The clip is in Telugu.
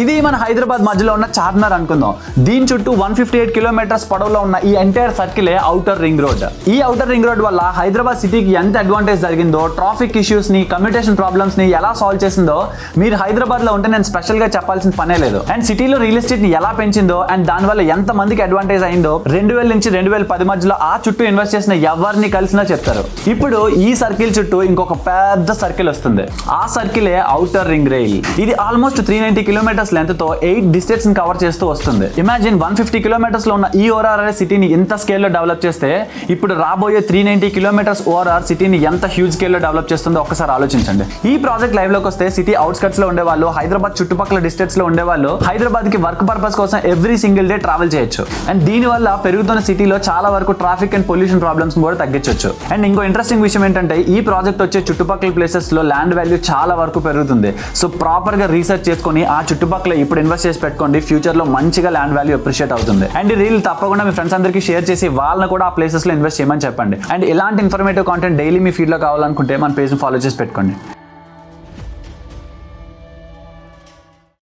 ఇది మన హైదరాబాద్ మధ్యలో ఉన్న చార్మినార్ అనుకుందాం. దీని చుట్టూ 158 కిలోమీటర్స్ పొడవులో ఉన్న ఈ ఎంటైర్ సర్కిలే ఔటర్ రింగ్ రోడ్. ఈ ఔటర్ రింగ్ రోడ్ వల్ల హైదరాబాద్ సిటీకి ఎంత అడ్వాంటేజ్ జరిగిందో, ట్రాఫిక్ ఇష్యూస్ ని, కమ్యూనికేషన్ ప్రాబ్లమ్స్ ని ఎలా సాల్వ్ చేసిందో మీరు హైదరాబాద్ లో ఉంటే నేను స్పెషల్ గా చెప్పాల్సిన పనే లేదు. అండ్ సిటీలో రియల్ ఎస్టేట్ ని ఎలా పెంచిందో అండ్ దాని వల్ల ఎంత మందికి అడ్వాంటేజ్ అయిందో 2000 నుంచి 2010 మధ్యలో ఆ చుట్టూ ఇన్వెస్ట్ చేసిన ఎవరిని కలిసినా చెప్తారు. ఇప్పుడు ఈ సర్కిల్ చుట్టూ ఇంకొక పెద్ద సర్కిల్ వస్తుంది. ఆ సర్కిలే ఔటర్ రింగ్ రైల్. ఇది ఆల్మోస్ట్ 390 కిలోమీటర్స్ లెంత్ తో 8 డిస్ట్రిక్ట్స్ ని కవర్ చేస్తూ వస్తుంది. ఇమాజిన్ 150 కిలోమీటర్స్ లో ఉన్న ఈ ఓఆర్ఆర్ సిటీని ఇంత స్కేల్ లో డెవలప్ చేస్తే ఇప్పుడు రాబోయే 390 కిలోమీటర్స్ ఓఆర్ఆర్ సిటీని ఎంత హ్యూజ్ స్కేల్ లో డెవలప్ చేస్తుందో ఒకసారి ఆలోచించండి. ఈ ప్రాజెక్ట్ లైవ్ లోకి వస్తే సిటీ అవుట్స్కట్స్ లో ఉండేవాళ్ళు, హైదరాబాద్ చుట్టుపక్కల డిస్ట్రిక్ట్స్ లో ఉండేవాళ్ళు హైదరాబాద్ కి వర్క్ పర్పస్ కోసం ఎవ్రీ సింగిల్ డే ట్రావెల్ చేయొచ్చు. అండ్ దీని వల్ల పెరుగుతున్న సిటీలో చాలా వరకు ట్రాఫిక్ అండ్ పొల్యూషన్ ప్రాబ్లమ్స్ కూడా తగ్గించవచ్చు. అండ్ ఇంకో ఇంట్రెస్టింగ్ విషయం ఏంటంటే ఈ ప్రాజెక్ట్ వచ్చే చుట్టుపక్కల ప్లేసెస్ లో ల్యాండ్ వాల్యూ చాలా వరకు పెరుగుతుంది. సో ప్రాపర్ గా రీసెర్చ్ చేసుకుని ఆ చుట్టుపక్కల ఇప్పుడు ఇన్వెస్ట్ చేసి పెట్టుకోండి. ఫ్యూచర్ లో మంచిగా ల్యాండ్ వాల్యూ అప్రిషియేట్ అవుతుంది. అండ్ ఈ రీల్ తప్పకుండా మీ ఫ్రెండ్స్ అందరికీ షేర్ చేసి వాళ్ళని కూడా ఆ ప్లేసెస్ లో ఇన్వెస్ట్ చేయమని చెప్పండి. అండ్ ఇలాంటి ఇన్ఫర్మేటివ్ కాంటెంట్ డైలీ మీ ఫీడ్ లో కావాలనుకుంటే మన పేజ్ ని ఫాలో చేసి పెట్టుకోండి.